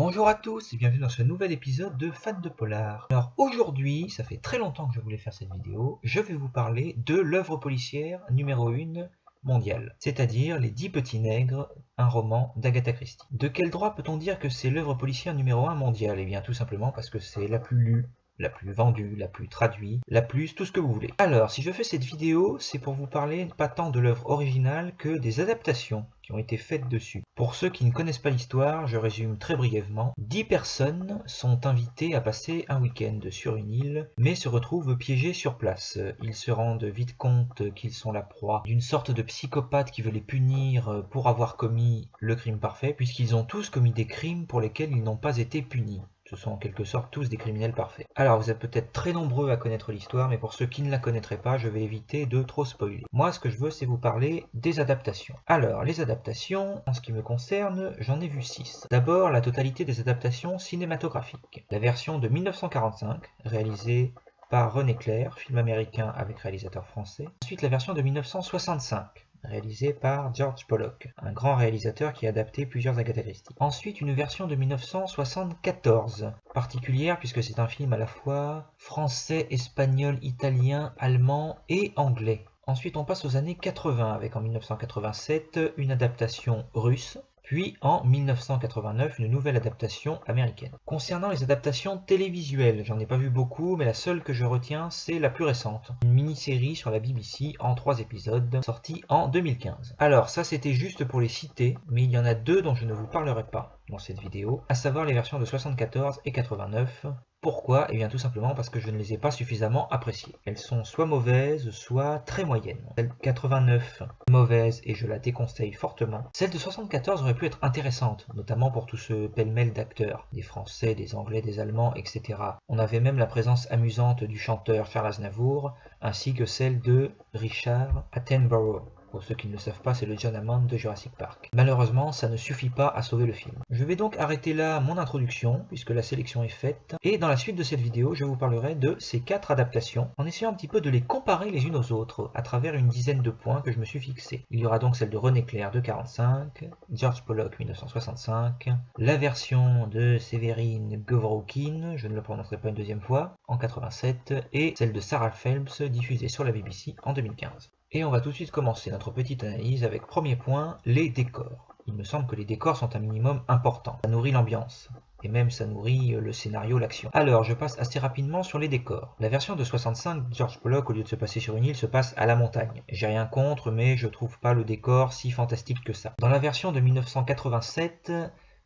Bonjour à tous et bienvenue dans ce nouvel épisode de Fans de Polar. Alors aujourd'hui, ça fait très longtemps que je voulais faire cette vidéo, je vais vous parler de l'œuvre policière numéro 1 mondiale, c'est-à-dire Les 10 Petits Nègres, un roman d'Agatha Christie. De quel droit peut-on dire que c'est l'œuvre policière numéro 1 mondiale? Eh bien tout simplement parce que c'est la plus lue, la plus vendue, la plus traduite, la plus tout ce que vous voulez. Alors, si je fais cette vidéo, c'est pour vous parler pas tant de l'œuvre originale que des adaptations qui ont été faites dessus. Pour ceux qui ne connaissent pas l'histoire, je résume très brièvement. 10 personnes sont invitées à passer un week-end sur une île, mais se retrouvent piégées sur place. Ils se rendent vite compte qu'ils sont la proie d'une sorte de psychopathe qui veut les punir pour avoir commis le crime parfait, puisqu'ils ont tous commis des crimes pour lesquels ils n'ont pas été punis. Ce sont en quelque sorte tous des criminels parfaits. Alors vous êtes peut-être très nombreux à connaître l'histoire, mais pour ceux qui ne la connaîtraient pas, je vais éviter de trop spoiler. Moi, ce que je veux, c'est vous parler des adaptations. Alors, les adaptations, en ce qui me concerne, j'en ai vu 6. D'abord, la totalité des adaptations cinématographiques. La version de 1945, réalisée par René Clair, film américain avec réalisateur français. Ensuite, la version de 1965. Réalisé par George Pollock, un grand réalisateur qui a adapté plusieurs Agatha Christie. Ensuite, une version de 1974, particulière puisque c'est un film à la fois français, espagnol, italien, allemand et anglais. Ensuite, on passe aux années 80 avec en 1987 une adaptation russe, puis en 1989 une nouvelle adaptation américaine. Concernant les adaptations télévisuelles, j'en ai pas vu beaucoup, mais la seule que je retiens c'est la plus récente. Une mini-série sur la BBC en 3 épisodes, sortie en 2015. Alors ça c'était juste pour les citer, mais il y en a deux dont je ne vous parlerai pas dans cette vidéo, à savoir les versions de 74 et 89. Pourquoi? Eh bien tout simplement parce que je ne les ai pas suffisamment appréciées. Elles sont soit mauvaises, soit très moyennes. Celle de 89, mauvaise et je la déconseille fortement. Celle de 74 aurait pu être intéressante, notamment pour tout ce pêle-mêle d'acteurs, des Français, des Anglais, des Allemands, etc. On avait même la présence amusante du chanteur Charles Aznavour, ainsi que celle de Richard Attenborough. Pour ceux qui ne le savent pas, c'est le John Hammond de Jurassic Park. Malheureusement, ça ne suffit pas à sauver le film. Je vais donc arrêter là mon introduction, puisque la sélection est faite. Et dans la suite de cette vidéo, je vous parlerai de ces 4 adaptations, en essayant un petit peu de les comparer les unes aux autres, à travers une dizaine de points que je me suis fixés. Il y aura donc celle de René Clair de 45, George Pollock 1965, la version de Séverine Gevroukin, je ne le prononcerai pas une deuxième fois, en 87, et celle de Sarah Phelps, diffusée sur la BBC en 2015. Et on va tout de suite commencer notre petite analyse avec premier point, les décors. Il me semble que les décors sont un minimum important. Ça nourrit l'ambiance. Et même ça nourrit le scénario, l'action. Alors, je passe assez rapidement sur les décors. La version de 65, George Pollock, au lieu de se passer sur une île, se passe à la montagne. J'ai rien contre, mais je trouve pas le décor si fantastique que ça. Dans la version de 1987...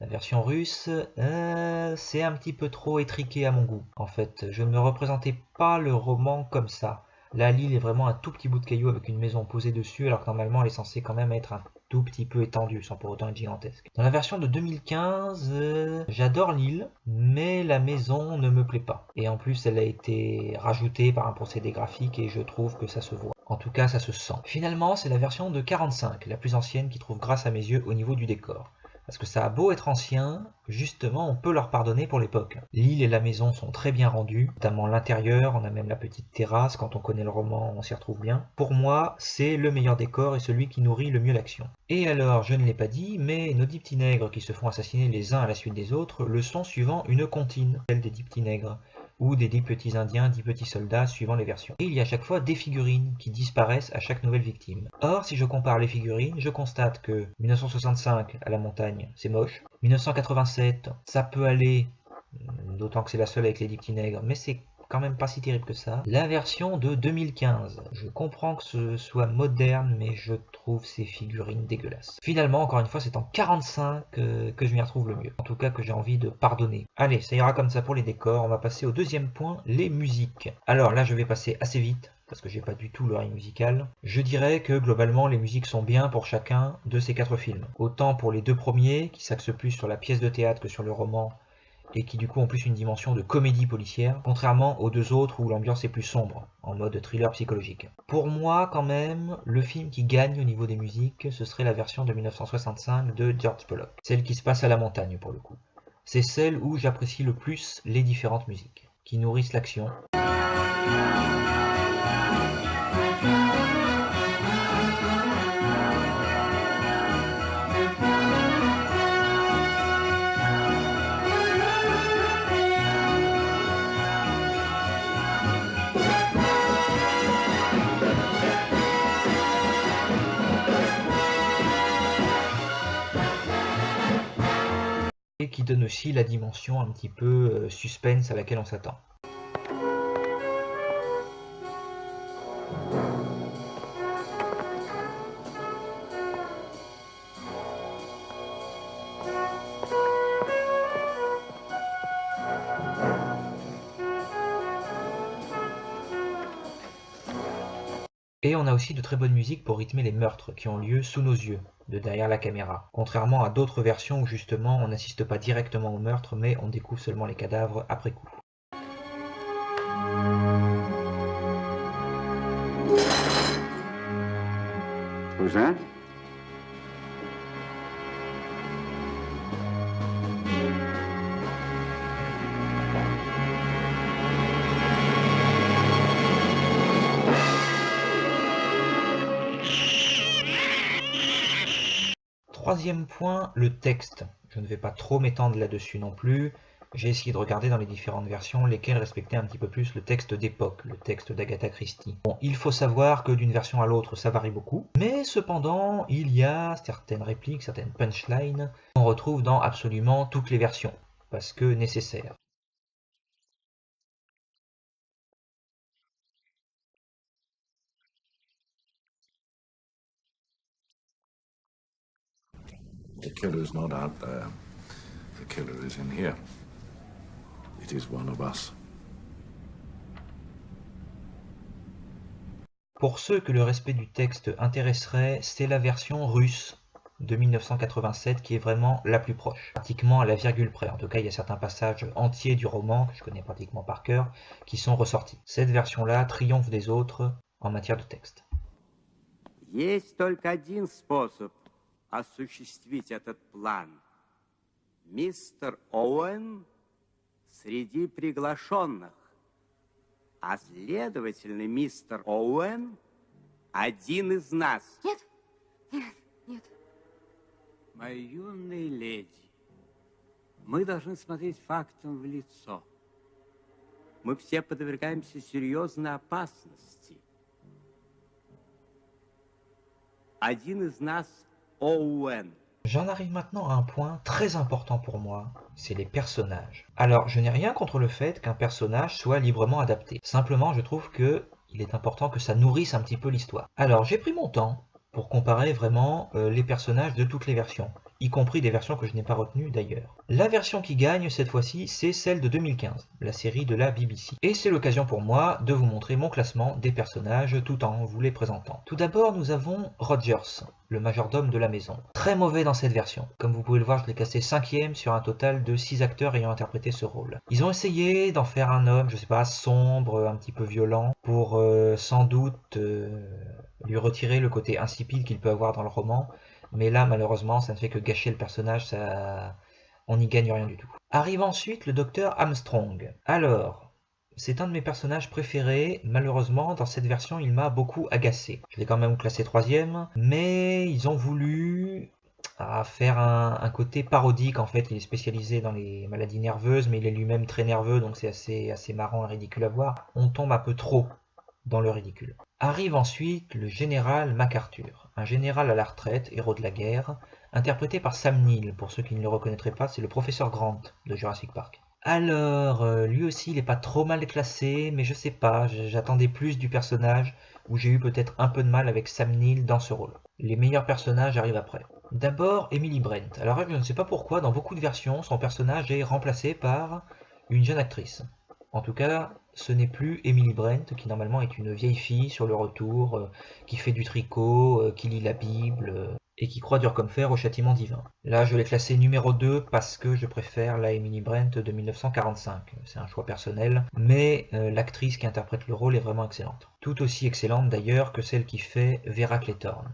la version russe, c'est un petit peu trop étriqué à mon goût. En fait, je ne me représentais pas le roman comme ça. Là, l'île est vraiment un tout petit bout de caillou avec une maison posée dessus, alors que normalement elle est censée quand même être un tout petit peu étendue, sans pour autant être gigantesque. Dans la version de 2015, j'adore l'île, mais la maison ne me plaît pas. Et en plus, elle a été rajoutée par un procédé graphique et je trouve que ça se voit. En tout cas, ça se sent. Finalement, c'est la version de 45, la plus ancienne, qui trouve grâce à mes yeux au niveau du décor. Parce que ça a beau être ancien, justement on peut leur pardonner pour l'époque. L'île et la maison sont très bien rendues, notamment l'intérieur, on a même la petite terrasse, quand on connaît le roman on s'y retrouve bien. Pour moi, c'est le meilleur décor et celui qui nourrit le mieux l'action. Et alors, je ne l'ai pas dit, mais nos 10 petits nègres qui se font assassiner les uns à la suite des autres le sont suivant une comptine, celle des 10 petits nègres, ou des 10 petits indiens, 10 petits soldats, suivant les versions. Et il y a à chaque fois des figurines qui disparaissent à chaque nouvelle victime. Or, si je compare les figurines, je constate que 1965, à la montagne, c'est moche. 1987, ça peut aller, d'autant que c'est la seule avec les 10 petits nègres, mais c'est quand même pas si terrible que ça. La version de 2015, je comprends que ce soit moderne, mais je trouve ces figurines dégueulasses. Finalement, encore une fois, c'est en 45 que je m'y retrouve le mieux. En tout cas, que j'ai envie de pardonner. Allez, ça ira comme ça pour les décors. On va passer au deuxième point, les musiques. Alors là, je vais passer assez vite, parce que j'ai pas du tout l'oreille musicale. Je dirais que globalement, les musiques sont bien pour chacun de ces 4 films. Autant pour les 2 premiers, qui s'axent plus sur la pièce de théâtre que sur le roman, et qui du coup ont plus une dimension de comédie policière, contrairement aux 2 autres où l'ambiance est plus sombre, en mode thriller psychologique. Pour moi, quand même, le film qui gagne au niveau des musiques, ce serait la version de 1965 de George Pollock, celle qui se passe à la montagne pour le coup. C'est celle où j'apprécie le plus les différentes musiques, qui nourrissent l'action. donne aussi la dimension un petit peu suspense à laquelle on s'attend. Et on a aussi de très bonnes musiques pour rythmer les meurtres qui ont lieu sous nos yeux, de derrière la caméra. Contrairement à d'autres versions où justement on n'assiste pas directement au meurtre, mais on découvre seulement les cadavres après coup. Who's that? Troisième point, le texte. Je ne vais pas trop m'étendre là-dessus non plus. J'ai essayé de regarder dans les différentes versions lesquelles respectaient un petit peu plus le texte d'époque, le texte d'Agatha Christie. Bon, il faut savoir que d'une version à l'autre, ça varie beaucoup, mais cependant, il y a certaines répliques, certaines punchlines qu'on retrouve dans absolument toutes les versions, parce que nécessaire. The killer's not out there. The killer is in here. It is one of us. Pour ceux que le respect du texte intéresserait, c'est la version russe de 1987 qui est vraiment la plus proche, pratiquement à la virgule près. En tout cas, il y a certains passages entiers du roman, que je connais pratiquement par cœur, qui sont ressortis. Cette version-là triomphe des autres en matière de texte. Есть только один способ осуществить этот план. Мистер Оуэн среди приглашенных, а следовательно, мистер Оуэн один из нас. Нет, нет, нет. Моя юная леди, мы должны смотреть фактам в лицо. Мы все подвергаемся серьезной опасности. Один из нас Оуэн. J'en arrive maintenant à un point très important pour moi, c'est les personnages. Alors, je n'ai rien contre le fait qu'un personnage soit librement adapté. Simplement, je trouve que il est important que ça nourrisse un petit peu l'histoire. Alors, j'ai pris mon temps pour comparer vraiment les personnages de toutes les versions, y compris des versions que je n'ai pas retenues d'ailleurs. La version qui gagne cette fois-ci, c'est celle de 2015, la série de la BBC. Et c'est l'occasion pour moi de vous montrer mon classement des personnages tout en vous les présentant. Tout d'abord, nous avons Rogers, le majordome de la maison. Très mauvais dans cette version. Comme vous pouvez le voir, je l'ai classé 5e sur un total de 6 acteurs ayant interprété ce rôle. Ils ont essayé d'en faire un homme, je sais pas, sombre, un petit peu violent, pour sans doute lui retirer le côté insipide qu'il peut avoir dans le roman. Mais là, malheureusement, ça ne fait que gâcher le personnage, on n'y gagne rien du tout. Arrive ensuite le docteur Armstrong. Alors, c'est un de mes personnages préférés. Malheureusement, dans cette version, il m'a beaucoup agacé. Je l'ai quand même classé 3e, mais ils ont voulu faire un côté parodique. En fait, il est spécialisé dans les maladies nerveuses, mais il est lui-même très nerveux, donc c'est assez marrant et ridicule à voir. On tombe un peu trop dans le ridicule. Arrive ensuite le général MacArthur, un général à la retraite, héros de la guerre, interprété par Sam Neill. Pour ceux qui ne le reconnaîtraient pas, c'est le professeur Grant de Jurassic Park. Alors, lui aussi, il n'est pas trop mal classé, mais je sais pas, j'attendais plus du personnage, où j'ai eu peut-être un peu de mal avec Sam Neill dans ce rôle. Les meilleurs personnages arrivent après. D'abord, Emily Brent. Alors, je ne sais pas pourquoi, dans beaucoup de versions, son personnage est remplacé par une jeune actrice. En tout cas, ce n'est plus Emily Brent, qui normalement est une vieille fille sur le retour, qui fait du tricot, qui lit la Bible, et qui croit dur comme fer au châtiment divin. Là, je l'ai classé numéro 2 parce que je préfère la Emily Brent de 1945. C'est un choix personnel, mais l'actrice qui interprète le rôle est vraiment excellente. Tout aussi excellente d'ailleurs que celle qui fait Vera Claytorne,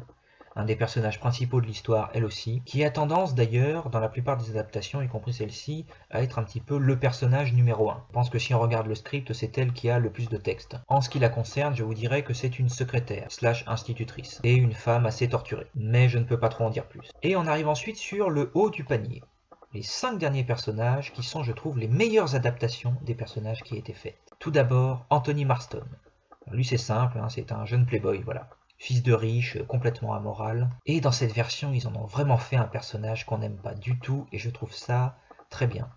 un des personnages principaux de l'histoire elle aussi, qui a tendance d'ailleurs, dans la plupart des adaptations, y compris celle-ci, à être un petit peu le personnage numéro 1. Je pense que si on regarde le script, c'est elle qui a le plus de texte. En ce qui la concerne, je vous dirais que c'est une secrétaire, / institutrice, et une femme assez torturée. Mais je ne peux pas trop en dire plus. Et on arrive ensuite sur le haut du panier. Les 5 derniers personnages qui sont, je trouve, les meilleures adaptations des personnages qui aient été faits. Tout d'abord, Anthony Marston. Lui c'est simple, hein, c'est un jeune playboy, voilà. Fils de riche, complètement amoral. Et dans cette version, ils en ont vraiment fait un personnage qu'on n'aime pas du tout, et je trouve ça très bien.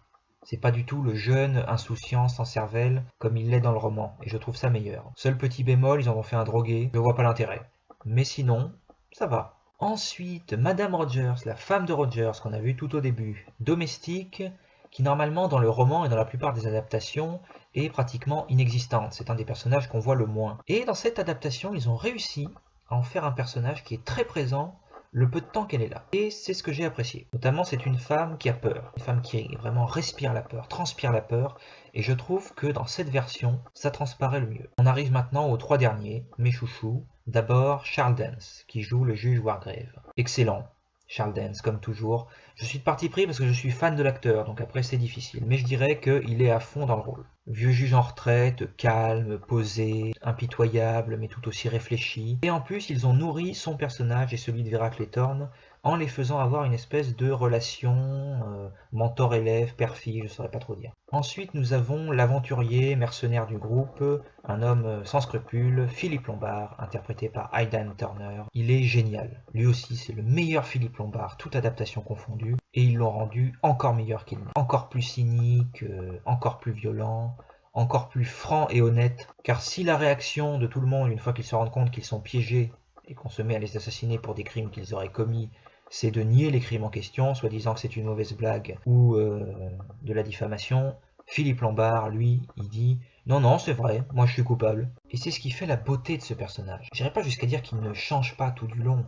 C'est pas du tout le jeune insouciant sans cervelle comme il l'est dans le roman, et je trouve ça meilleur. Seul petit bémol, ils en ont fait un drogué, je vois pas l'intérêt. Mais sinon, ça va. Ensuite, Madame Rogers, la femme de Rogers qu'on a vu tout au début, domestique, qui normalement dans le roman et dans la plupart des adaptations est pratiquement inexistante. C'est un des personnages qu'on voit le moins. Et dans cette adaptation, ils ont réussi à en faire un personnage qui est très présent le peu de temps qu'elle est là. Et c'est ce que j'ai apprécié. Notamment, c'est une femme qui a peur. Une femme qui vraiment respire la peur, transpire la peur. Et je trouve que dans cette version, ça transparaît le mieux. On arrive maintenant aux 3 derniers, mes chouchous. D'abord, Charles Dance, qui joue le juge Wargrave. Excellent. Charles Dance, comme toujours. Je suis de parti pris parce que je suis fan de l'acteur, donc après c'est difficile. Mais je dirais qu'il est à fond dans le rôle. Vieux juge en retraite, calme, posé, impitoyable, mais tout aussi réfléchi. Et en plus, ils ont nourri son personnage et celui de Vera Clayton en les faisant avoir une espèce de relation mentor-élève, père-fille, je ne saurais pas trop dire. Ensuite, nous avons l'aventurier, mercenaire du groupe, un homme sans scrupules, Philippe Lombard, interprété par Aidan Turner. Il est génial. Lui aussi, c'est le meilleur Philippe Lombard, toute adaptation confondue, et ils l'ont rendu encore meilleur qu'il n'est. Encore plus cynique, encore plus violent, encore plus franc et honnête, car si la réaction de tout le monde, une fois qu'ils se rendent compte qu'ils sont piégés, et qu'on se met à les assassiner pour des crimes qu'ils auraient commis, c'est de nier les crimes en question, soit disant que c'est une mauvaise blague ou de la diffamation, Philippe Lombard, lui, il dit « Non, non, c'est vrai, moi je suis coupable ». Et c'est ce qui fait la beauté de ce personnage. Je n'irai pas jusqu'à dire qu'il ne change pas tout du long,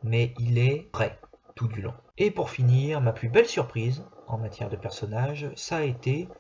mais il est vrai tout du long. Et pour finir, ma plus belle surprise en matière de personnage, ça a été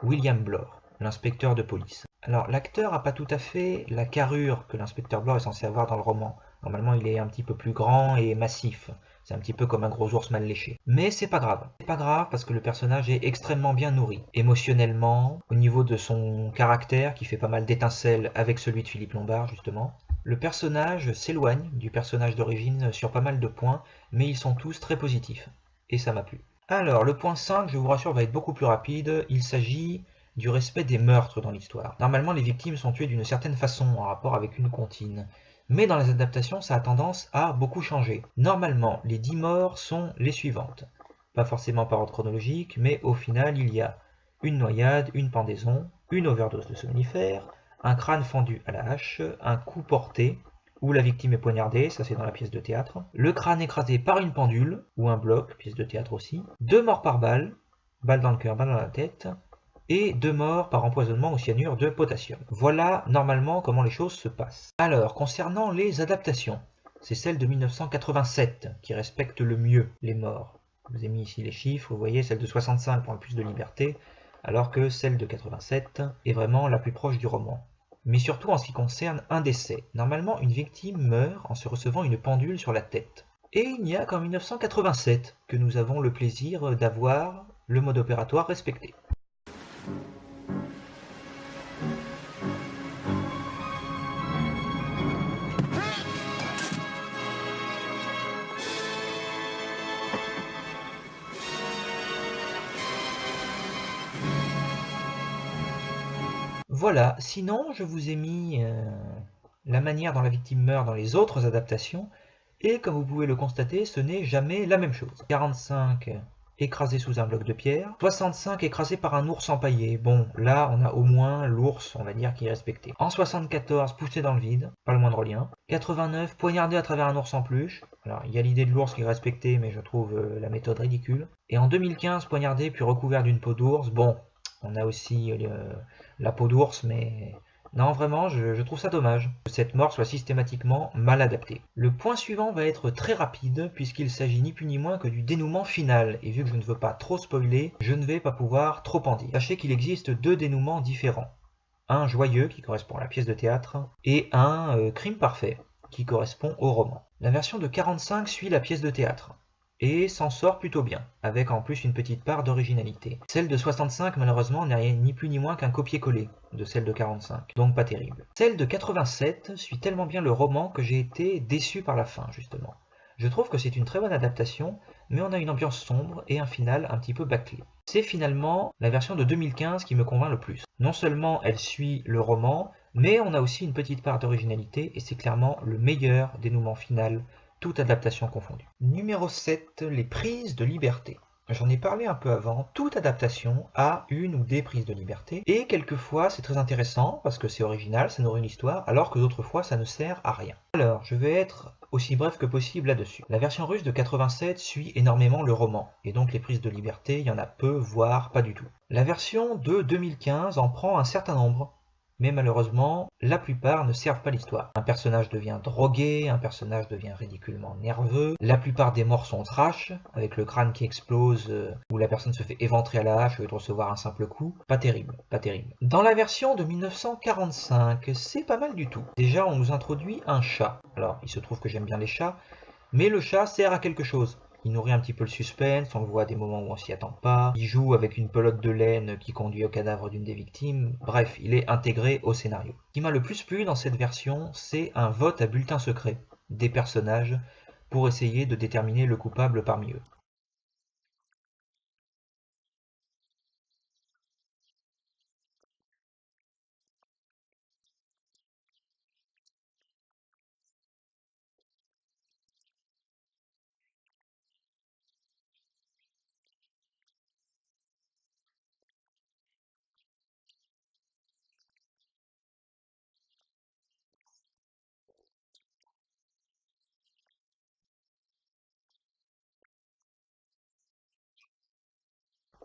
William Blore, l'inspecteur de police. Alors l'acteur n'a pas tout à fait la carrure que l'inspecteur Blore est censé avoir dans le roman. Normalement il est un petit peu plus grand et massif. C'est un petit peu comme un gros ours mal léché. Mais c'est pas grave. C'est pas grave parce que le personnage est extrêmement bien nourri. Émotionnellement, au niveau de son caractère, qui fait pas mal d'étincelles avec celui de Philippe Lombard, justement. Le personnage s'éloigne du personnage d'origine sur pas mal de points, mais ils sont tous très positifs. Et ça m'a plu. Alors, le point 5, je vous rassure, va être beaucoup plus rapide. Il s'agit du respect des meurtres dans l'histoire. Normalement, les victimes sont tuées d'une certaine façon, en rapport avec une comptine. Mais dans les adaptations, ça a tendance à beaucoup changer. Normalement, les 10 morts sont les suivantes. Pas forcément par ordre chronologique, mais au final, il y a une noyade, une pendaison, une overdose de somnifères, un crâne fendu à la hache, un coup porté, où la victime est poignardée, ça c'est dans la pièce de théâtre, le crâne écrasé par une pendule, ou un bloc, pièce de théâtre aussi, 2 morts par balle, balle dans le cœur, balle dans la tête, et 2 morts par empoisonnement au cyanure de potassium. Voilà normalement comment les choses se passent. Alors, concernant les adaptations, c'est celle de 1987 qui respecte le mieux les morts. Je vous ai mis ici les chiffres, vous voyez, celle de 65 prend le plus de liberté, alors que celle de 87 est vraiment la plus proche du roman. Mais surtout en ce qui concerne un décès. Normalement, une victime meurt en se recevant une pendule sur la tête. Et il n'y a qu'en 1987 que nous avons le plaisir d'avoir le mode opératoire respecté. Voilà, sinon je vous ai mis la manière dont la victime meurt dans les autres adaptations, et comme vous pouvez le constater, ce n'est jamais la même chose. 45 écrasé sous un bloc de pierre, 65 écrasé par un ours empaillé. Bon, là on a au moins l'ours, on va dire, qui est respecté. En 74, poussé dans le vide, pas le moindre lien. 89, poignardé à travers un ours en peluche. Alors il y a l'idée de l'ours qui est respectée, mais je trouve la méthode ridicule. Et en 2015, poignardé puis recouvert d'une peau d'ours. Bon, on a aussi la peau d'ours, mais non, vraiment, je trouve ça dommage que cette mort soit systématiquement mal adaptée. Le point suivant va être très rapide, puisqu'il s'agit ni plus ni moins que du dénouement final, et vu que je ne veux pas trop spoiler, je ne vais pas pouvoir trop en dire. Sachez qu'il existe 2 dénouements différents. Un joyeux, qui correspond à la pièce de théâtre, et un crime parfait, qui correspond au roman. La version de 45 suit la pièce de théâtre, et s'en sort plutôt bien, avec en plus une petite part d'originalité. Celle de 65 malheureusement n'est ni plus ni moins qu'un copier-coller de celle de 45, donc pas terrible. Celle de 87 suit tellement bien le roman que j'ai été déçu par la fin justement. Je trouve que c'est une très bonne adaptation, mais on a une ambiance sombre et un final un petit peu bâclé. C'est finalement la version de 2015 qui me convainc le plus. Non seulement elle suit le roman, mais on a aussi une petite part d'originalité, et c'est clairement le meilleur dénouement final, toute adaptation confondue. Numéro 7, les prises de liberté. J'en ai parlé un peu avant, toute adaptation a une ou des prises de liberté, et quelquefois c'est très intéressant parce que c'est original, ça nourrit l'histoire, alors que d'autres fois ça ne sert à rien. Alors, je vais être aussi bref que possible là-dessus. La version russe de 87 suit énormément le roman, et donc les prises de liberté, il y en a peu, voire pas du tout. La version de 2015 en prend un certain nombre, mais malheureusement, la plupart ne servent pas l'histoire. Un personnage devient drogué, un personnage devient ridiculement nerveux, la plupart des morts sont trash, avec le crâne qui explose, où la personne se fait éventrer à la hache au lieu de recevoir un simple coup. Pas terrible, pas terrible. Dans la version de 1945, c'est pas mal du tout. Déjà, on nous introduit un chat. Alors, il se trouve que j'aime bien les chats, mais le chat sert à quelque chose. Il nourrit un petit peu le suspense, on le voit à des moments où on s'y attend pas, il joue avec une pelote de laine qui conduit au cadavre d'une des victimes, bref, il est intégré au scénario. Ce qui m'a le plus plu dans cette version, c'est un vote à bulletin secret des personnages pour essayer de déterminer le coupable parmi eux.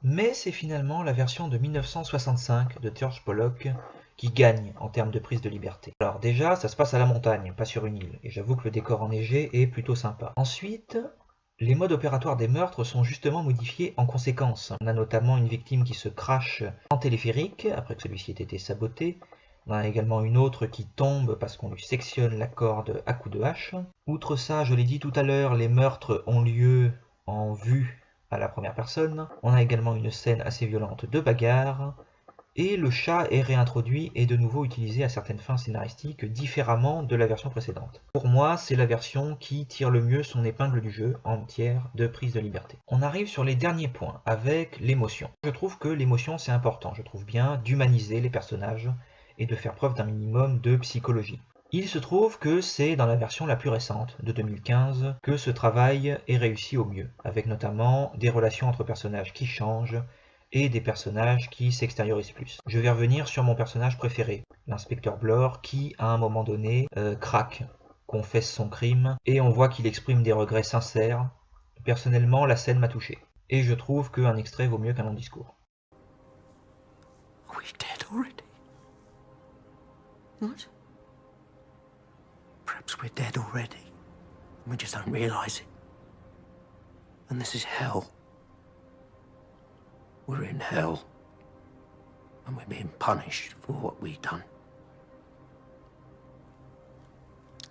Mais c'est finalement la version de 1965 de George Pollock qui gagne en termes de prise de liberté. Alors déjà, ça se passe à la montagne, pas sur une île, et j'avoue que le décor enneigé est plutôt sympa. Ensuite, les modes opératoires des meurtres sont justement modifiés en conséquence. On a notamment une victime qui se crache en téléphérique, après que celui-ci ait été saboté. On a également une autre qui tombe parce qu'on lui sectionne la corde à coups de hache. Outre ça, je l'ai dit tout à l'heure, les meurtres ont lieu en vue à la première personne. On a également une scène assez violente de bagarre. Et le chat est réintroduit et de nouveau utilisé à certaines fins scénaristiques différemment de la version précédente. Pour moi, c'est la version qui tire le mieux son épingle du jeu en matière de prise de liberté. On arrive sur les derniers points avec l'émotion. Je trouve que l'émotion c'est important, je trouve bien d'humaniser les personnages et de faire preuve d'un minimum de psychologie. Il se trouve que c'est dans la version la plus récente, de 2015, que ce travail est réussi au mieux, avec notamment des relations entre personnages qui changent, et des personnages qui s'extériorisent plus. Je vais revenir sur mon personnage préféré, l'inspecteur Blore, qui à un moment donné craque, confesse son crime, et on voit qu'il exprime des regrets sincères. Personnellement, la scène m'a touché, et je trouve qu'un extrait vaut mieux qu'un long discours. Are we dead already? What? Perhaps we're dead already. We just don't realise it. And this is hell. We're in hell. And we're being punished for what we've done.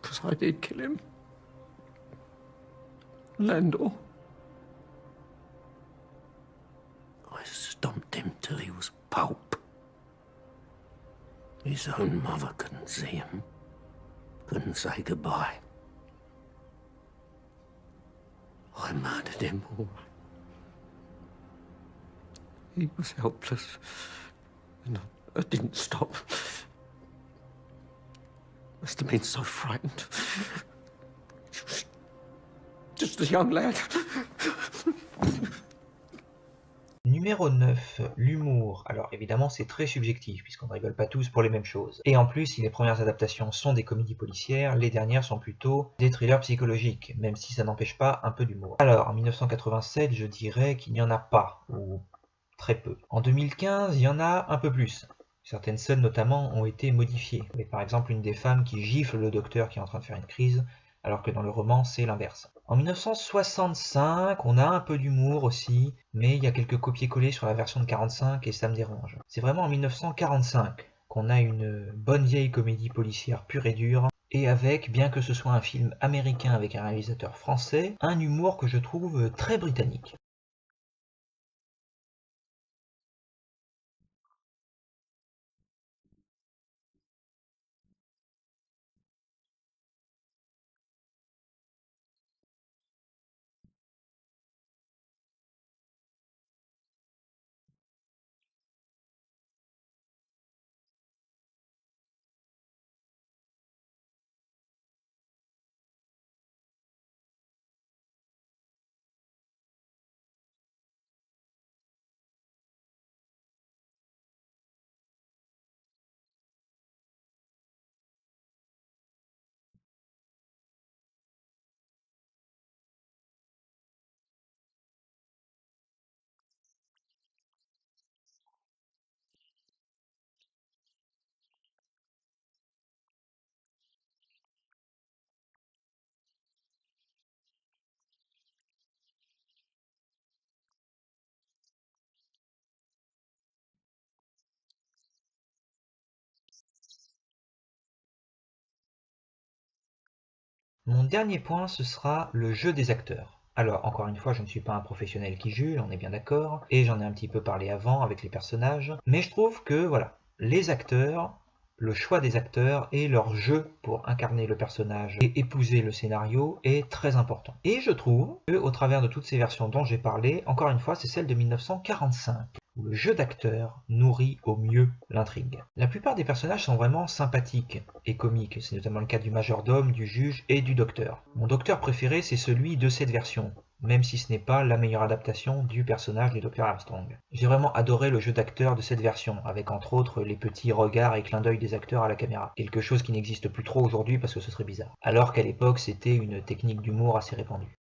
Because I did kill him. Landor. I stomped him till he was pulp. His own mother couldn't see him. Couldn't say goodbye. I murdered him all right. He was helpless, and I didn't stop. Must have been so frightened. He was just a young lad. Numéro 9, l'humour. Alors évidemment c'est très subjectif puisqu'on ne rigole pas tous pour les mêmes choses. Et en plus, si les premières adaptations sont des comédies policières, les dernières sont plutôt des thrillers psychologiques, même si ça n'empêche pas un peu d'humour. Alors en 1987, je dirais qu'il n'y en a pas, ou très peu. En 2015, il y en a un peu plus. Certaines scènes notamment ont été modifiées. Mais par exemple une des femmes qui gifle le docteur qui est en train de faire une crise, alors que dans le roman c'est l'inverse. En 1965, on a un peu d'humour aussi, mais il y a quelques copier-coller sur la version de 45 et ça me dérange. C'est vraiment en 1945 qu'on a une bonne vieille comédie policière pure et dure, et avec, bien que ce soit un film américain avec un réalisateur français, un humour que je trouve très britannique. Mon dernier point, ce sera le jeu des acteurs. Alors, encore une fois, je ne suis pas un professionnel qui juge, on est bien d'accord, et j'en ai un petit peu parlé avant avec les personnages, mais je trouve que, voilà, les acteurs, le choix des acteurs et leur jeu pour incarner le personnage et épouser le scénario est très important. Et je trouve que, au travers de toutes ces versions dont j'ai parlé, encore une fois, c'est celle de 1945. Où le jeu d'acteur nourrit au mieux l'intrigue. La plupart des personnages sont vraiment sympathiques et comiques, c'est notamment le cas du majordome, du juge et du docteur. Mon docteur préféré, c'est celui de cette version, même si ce n'est pas la meilleure adaptation du personnage du docteur Armstrong. J'ai vraiment adoré le jeu d'acteur de cette version, avec entre autres les petits regards et clins d'œil des acteurs à la caméra. Quelque chose qui n'existe plus trop aujourd'hui parce que ce serait bizarre. Alors qu'à l'époque, c'était une technique d'humour assez répandue.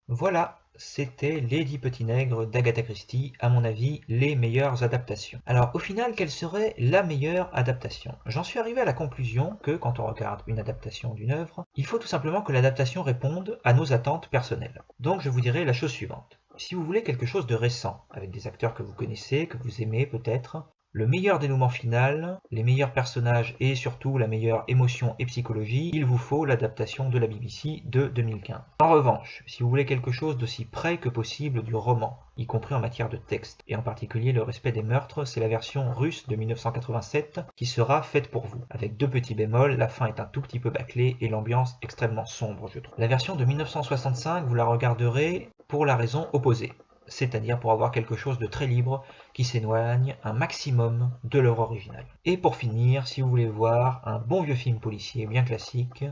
Voilà, c'était Les 10 petits nègres d'Agatha Christie, à mon avis, les meilleures adaptations. Alors, au final, quelle serait la meilleure adaptation? J'en suis arrivé à la conclusion que, quand on regarde une adaptation d'une œuvre, il faut tout simplement que l'adaptation réponde à nos attentes personnelles. Donc, je vous dirai la chose suivante. Si vous voulez quelque chose de récent, avec des acteurs que vous connaissez, que vous aimez peut-être, le meilleur dénouement final, les meilleurs personnages et surtout la meilleure émotion et psychologie, il vous faut l'adaptation de la BBC de 2015. En revanche, si vous voulez quelque chose d'aussi près que possible du roman, y compris en matière de texte, et en particulier le respect des meurtres, c'est la version russe de 1987 qui sera faite pour vous. Avec deux petits bémols, la fin est un tout petit peu bâclée et l'ambiance extrêmement sombre, je trouve. La version de 1965, vous la regarderez pour la raison opposée. C'est-à-dire pour avoir quelque chose de très libre qui s'éloigne un maximum de l'œuvre originale. Et pour finir, si vous voulez voir un bon vieux film policier bien classique,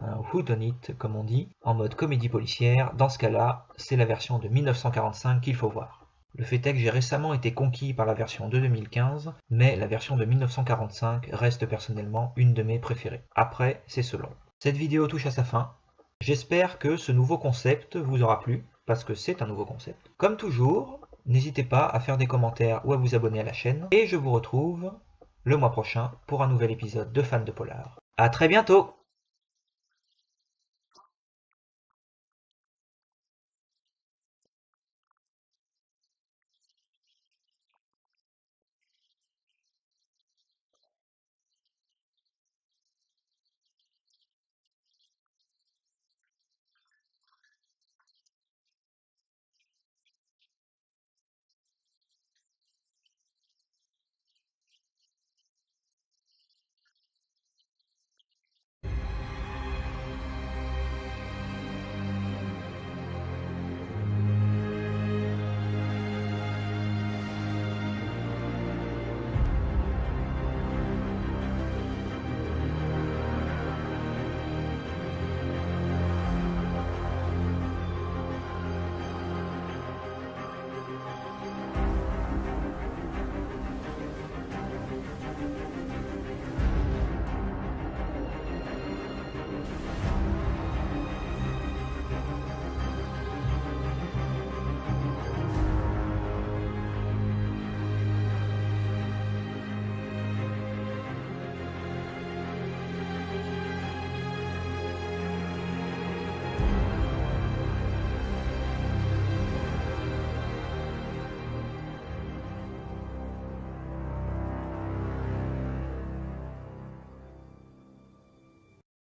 un whodunit comme on dit, en mode comédie policière, dans ce cas-là, c'est la version de 1945 qu'il faut voir. Le fait est que j'ai récemment été conquis par la version de 2015, mais la version de 1945 reste personnellement une de mes préférées. Après, c'est selon. Cette vidéo touche à sa fin. J'espère que ce nouveau concept vous aura plu, parce que c'est un nouveau concept. Comme toujours, n'hésitez pas à faire des commentaires ou à vous abonner à la chaîne, et je vous retrouve le mois prochain pour un nouvel épisode de Fans de Polar. A très bientôt!